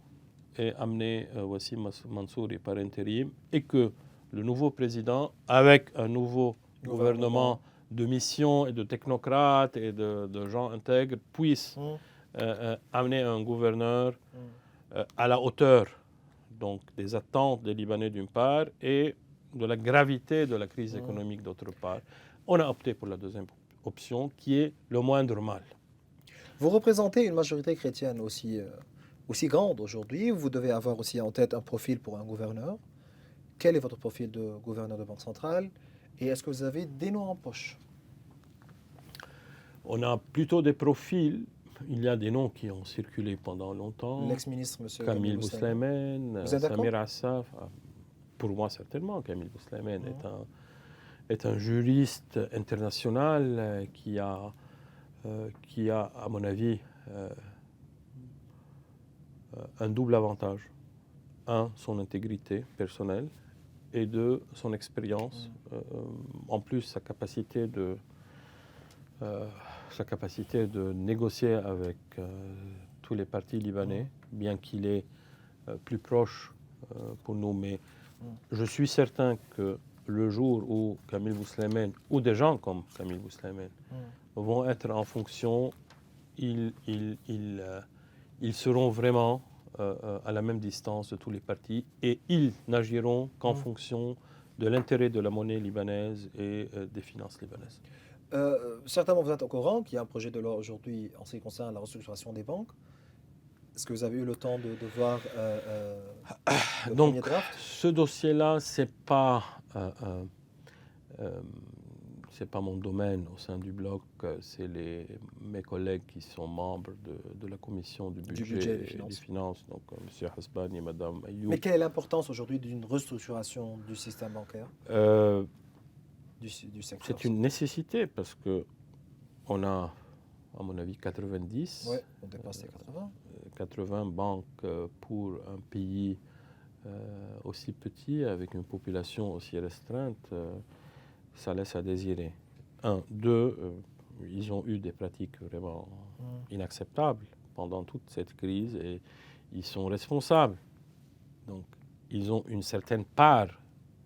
[SPEAKER 2] et amener Wassim Mansouri par intérim et que le nouveau président, avec un nouveau gouvernement de mission et de technocrates et de gens intègres, puisse amener un gouverneur à la hauteur donc, des attentes des Libanais d'une part et de la gravité de la crise économique d'autre part. On a opté pour la deuxième option qui est le moindre mal.
[SPEAKER 1] Vous représentez une majorité chrétienne aussi grande aujourd'hui. Vous devez avoir aussi en tête un profil pour un gouverneur. Quel est votre profil de gouverneur de banque centrale? Et est-ce que vous avez des noms en poche?
[SPEAKER 2] On a plutôt des profils. Il y a des noms qui ont circulé pendant longtemps.
[SPEAKER 1] L'ex-ministre, M.
[SPEAKER 2] Kamil Bousleimen,
[SPEAKER 1] Vous êtes d'accord?
[SPEAKER 2] Samir Assaf. Pour moi, certainement, Kamil Bousleimen est un juriste international qui a, à mon avis, un double avantage. Un, son intégrité personnelle, et deux, son expérience. En plus, sa capacité de négocier avec tous les partis libanais, bien qu'il est plus proche pour nous. Mais je suis certain que le jour où Kamil Bousleimen, ou des gens comme Kamil Bousleimen, vont être en fonction, ils seront vraiment à la même distance de tous les partis et ils n'agiront qu'en fonction de l'intérêt de la monnaie libanaise et des finances libanaises.
[SPEAKER 1] Certainement, vous êtes au courant qu'il y a un projet de loi aujourd'hui en ce qui concerne la restructuration des banques. Est-ce que vous avez eu le temps de voir le
[SPEAKER 2] Donc,
[SPEAKER 1] premier draft?
[SPEAKER 2] ce dossier-là, c'est pas mon domaine au sein du bloc. C'est mes collègues qui sont membres de la commission du budget et des finances, donc M. Hasbani et Mme Ayoub.
[SPEAKER 1] Mais quelle est l'importance aujourd'hui d'une restructuration du système bancaire du secteur?
[SPEAKER 2] C'est une nécessité parce que on a, à mon avis, 90.
[SPEAKER 1] Oui, on dépasse les 80.
[SPEAKER 2] 80 banques pour un pays aussi petit, avec une population aussi restreinte, ça laisse à désirer. Un. Deux, ils ont eu des pratiques vraiment inacceptables pendant toute cette crise et ils sont responsables. Donc, ils ont une certaine part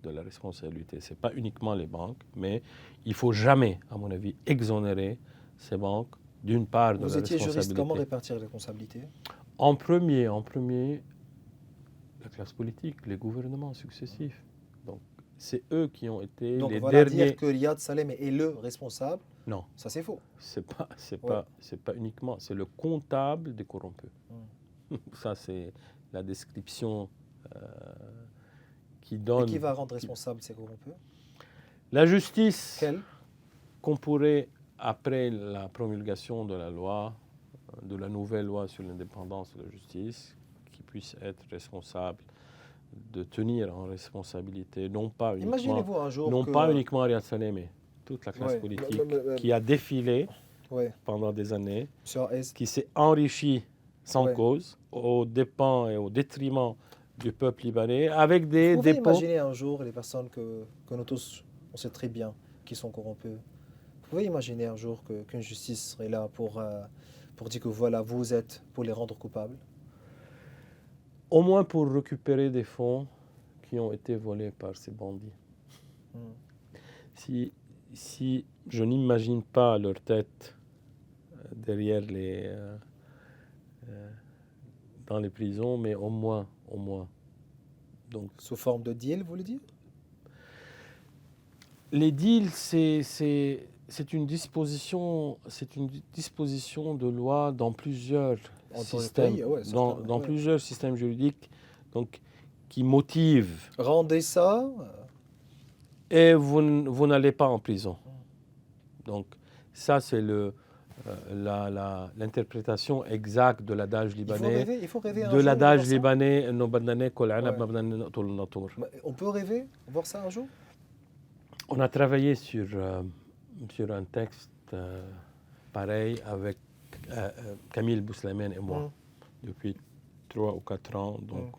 [SPEAKER 2] de la responsabilité. Ce n'est pas uniquement les banques, mais il ne faut jamais, à mon avis, exonérer ces banques d'une part de la responsabilité.
[SPEAKER 1] Vous étiez juriste, comment répartir les responsabilités?
[SPEAKER 2] En premier, la classe politique, les gouvernements successifs. Donc, c'est eux qui ont été
[SPEAKER 1] Donc,
[SPEAKER 2] les
[SPEAKER 1] voilà,
[SPEAKER 2] derniers.
[SPEAKER 1] dire que Riyad Salamé est le responsable,
[SPEAKER 2] non,
[SPEAKER 1] ça c'est faux.
[SPEAKER 2] C'est pas uniquement, c'est le comptable des corrompus. Ça, c'est la description qui donne.
[SPEAKER 1] Et qui va rendre responsable ces corrompus?
[SPEAKER 2] La justice.
[SPEAKER 1] Quelle?
[SPEAKER 2] Qu'on pourrait, après la promulgation de la loi, de la nouvelle loi sur l'indépendance de la justice, qui puisse être responsable de tenir en responsabilité, non pas
[SPEAKER 1] Imaginez-vous un jour
[SPEAKER 2] uniquement Riyad Salamé, toute la classe politique qui a défilé pendant des années, qui s'est enrichie sans cause, aux dépens et au détriment du peuple libanais, avec des
[SPEAKER 1] dépôts. Vous pouvez imaginer un jour les personnes que nous tous, on sait très bien, qui sont corrompues. Vous pouvez imaginer un jour qu'une justice serait là pour dire que voilà, vous êtes pour les rendre coupables?
[SPEAKER 2] Au moins pour récupérer des fonds qui ont été volés par ces bandits. Si je n'imagine pas leur tête derrière dans les prisons, mais au moins. Donc,
[SPEAKER 1] sous forme de deal, vous voulez dire?
[SPEAKER 2] Les deals, c'est une disposition de loi dans plusieurs systèmes, dans plusieurs systèmes juridiques donc, qui motivent.
[SPEAKER 1] Rendez ça.
[SPEAKER 2] Et vous n'allez pas en prison. Donc, ça, c'est l'interprétation exacte de l'adage libanais.
[SPEAKER 1] Il faut rêver
[SPEAKER 2] de l'adage libanais,
[SPEAKER 1] on peut rêver, voir ça un jour?
[SPEAKER 2] On a travaillé sur un texte pareil avec Camille Bousselman et moi depuis 3 ou 4 ans. Donc,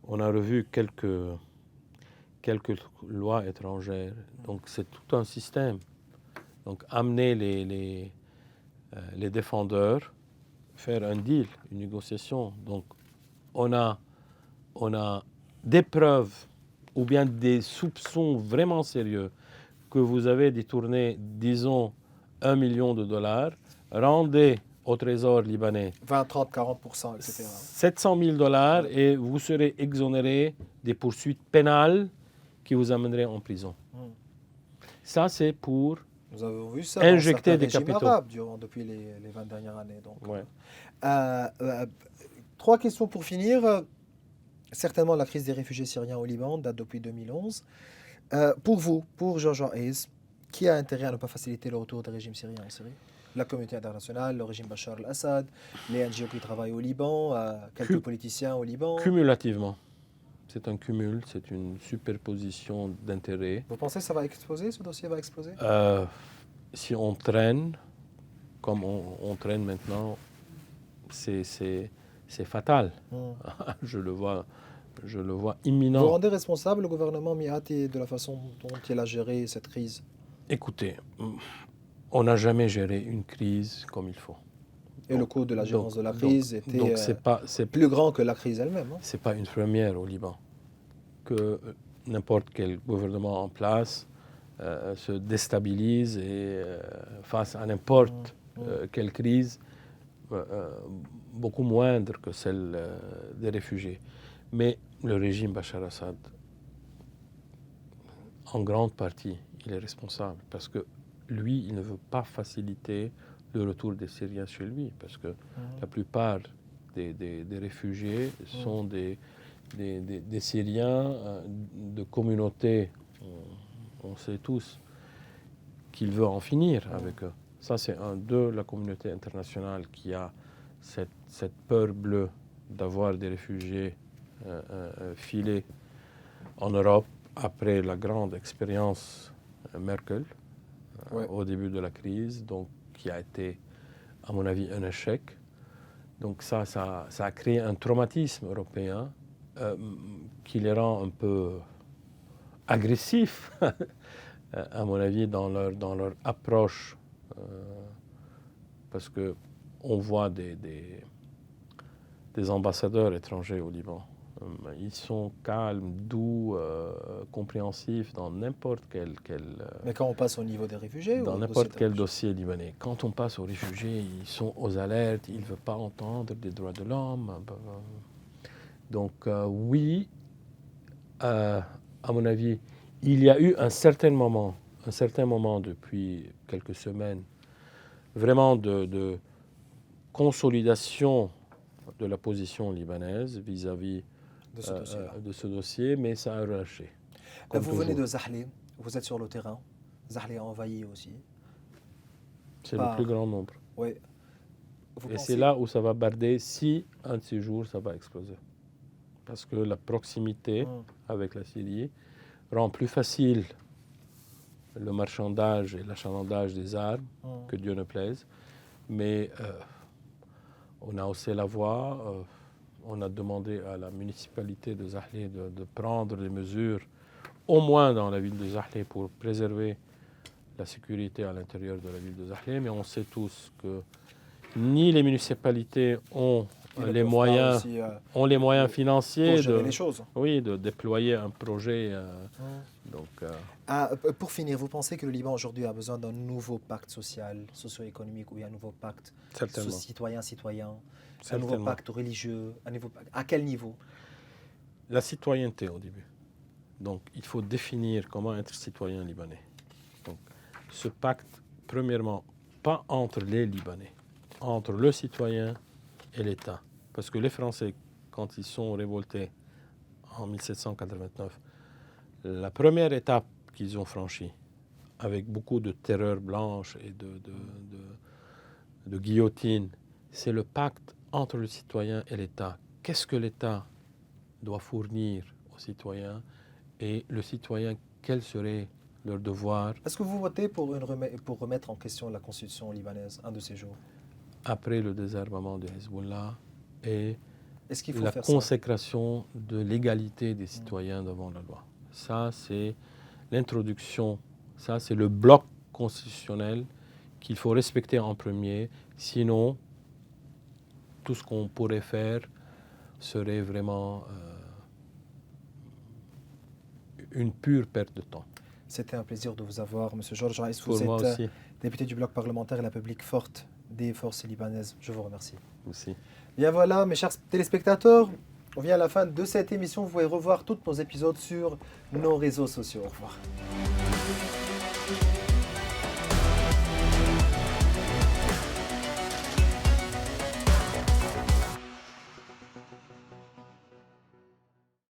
[SPEAKER 2] on a revu quelques lois étrangères. Donc, c'est tout un système. Donc, amener les défendeurs, faire un deal, une négociation. Donc, on a des preuves ou bien des soupçons vraiment sérieux que vous avez détourné, disons, $1 million, rendez au trésor libanais
[SPEAKER 1] 20, 30, 40%, etc.
[SPEAKER 2] $700 000 et vous serez exonéré des poursuites pénales qui vous amèneraient en prison. Ça, c'est pour
[SPEAKER 1] nous avons vu ça
[SPEAKER 2] injecter des capitaux.
[SPEAKER 1] Arabes depuis les 20 dernières années. Donc. Ouais. 3 questions pour finir. Certainement, la crise des réfugiés syriens au Liban date depuis 2011. Pour vous, pour Georges Hayes, qui a intérêt à ne pas faciliter le retour des régimes syriens en Syrie? La communauté internationale, le régime Bachar al-Assad, les NGO qui travaillent au Liban, quelques politiciens au Liban?
[SPEAKER 2] Cumulativement. C'est un cumul, c'est une superposition d'intérêts.
[SPEAKER 1] Vous pensez que ça va exploser, ce dossier va exploser?
[SPEAKER 2] Si on traîne, comme on traîne maintenant, c'est fatal. Je le vois imminent.
[SPEAKER 1] Vous rendez responsable le gouvernement Miati de la façon dont il a géré cette crise?
[SPEAKER 2] Écoutez, on n'a jamais géré une crise comme il faut.
[SPEAKER 1] Et le coût de la gérance de la crise était
[SPEAKER 2] c'est
[SPEAKER 1] plus grand que la crise elle-même. Hein?
[SPEAKER 2] Ce n'est pas une première au Liban que n'importe quel gouvernement en place se déstabilise et face à n'importe quelle crise, beaucoup moindre que celle des réfugiés. Mais le régime Bachar al-Assad, en grande partie, il est responsable parce que lui, il ne veut pas faciliter le retour des Syriens chez lui, parce que la plupart des réfugiés sont des Syriens de communautés, on sait tous, qu'il veut en finir avec eux. Ça, c'est de la communauté internationale qui a cette peur bleue d'avoir des réfugiés filés en Europe après la grande expérience Merkel au début de la crise, donc qui a été, à mon avis, un échec. Donc ça a créé un traumatisme européen qui les rend un peu agressifs, à mon avis, dans leur approche, parce qu'on voit des ambassadeurs étrangers au Liban. Ils sont calmes, doux, compréhensifs dans n'importe quel
[SPEAKER 1] Mais quand on passe au niveau des réfugiés?
[SPEAKER 2] Dans n'importe quel dossier libanais. Quand on passe aux réfugiés, ils sont aux alertes, ils ne veulent pas entendre des droits de l'homme. Donc oui, à mon avis, il y a eu un certain moment depuis quelques semaines, vraiment de consolidation de la position libanaise vis-à-vis de ce dossier, mais ça a relâché.
[SPEAKER 1] Vous venez de Zahle, vous êtes sur le terrain. Zahle a envahi aussi.
[SPEAKER 2] C'est le plus grand nombre.
[SPEAKER 1] Oui.
[SPEAKER 2] Et c'est là où ça va barder si un de ces jours ça va exploser. Parce que la proximité avec la Syrie rend plus facile le marchandage et l'achalandage des armes, que Dieu ne plaise. Mais on a haussé la voix. On a demandé à la municipalité de Zahle de prendre des mesures, au moins dans la ville de Zahle, pour préserver la sécurité à l'intérieur de la ville de Zahle. Mais on sait tous que ni les municipalités ont les moyens financiers de déployer un projet.
[SPEAKER 1] Pour finir, vous pensez que le Liban aujourd'hui a besoin d'un nouveau pacte social, socio-économique, ou un nouveau pacte citoyen-citoyen, un nouveau pacte religieux, à quel niveau?
[SPEAKER 2] La citoyenneté au début. Donc il faut définir comment être citoyen libanais. Donc ce pacte, premièrement, pas entre les Libanais, entre le citoyen et l'État. Parce que les Français, quand ils sont révoltés en 1789, la première étape qu'ils ont franchie, avec beaucoup de terreur blanche et de guillotine, c'est le pacte entre le citoyen et l'État. Qu'est-ce que l'État doit fournir aux citoyens et le citoyen, quel serait leur devoir
[SPEAKER 1] Est-ce que vous votez pour remettre en question la constitution libanaise un de ces jours?
[SPEAKER 2] après le désarmement de Hezbollah et
[SPEAKER 1] Est-ce qu'il faut
[SPEAKER 2] la
[SPEAKER 1] faire ça?
[SPEAKER 2] consécration de l'égalité des citoyens devant la loi. Ça, c'est l'introduction, ça, c'est le bloc constitutionnel qu'il faut respecter en premier. Sinon, tout ce qu'on pourrait faire serait vraiment une pure perte de temps.
[SPEAKER 1] C'était un plaisir de vous avoir, M. Georges Raïs.
[SPEAKER 2] Pour
[SPEAKER 1] Vous
[SPEAKER 2] moi
[SPEAKER 1] êtes
[SPEAKER 2] aussi.
[SPEAKER 1] député du bloc parlementaire et la publique forte des forces libanaises. Je vous remercie.
[SPEAKER 2] Aussi.
[SPEAKER 1] Bien voilà, mes chers téléspectateurs, on vient à la fin de cette émission. Vous pouvez revoir tous nos épisodes sur nos réseaux sociaux. Au revoir.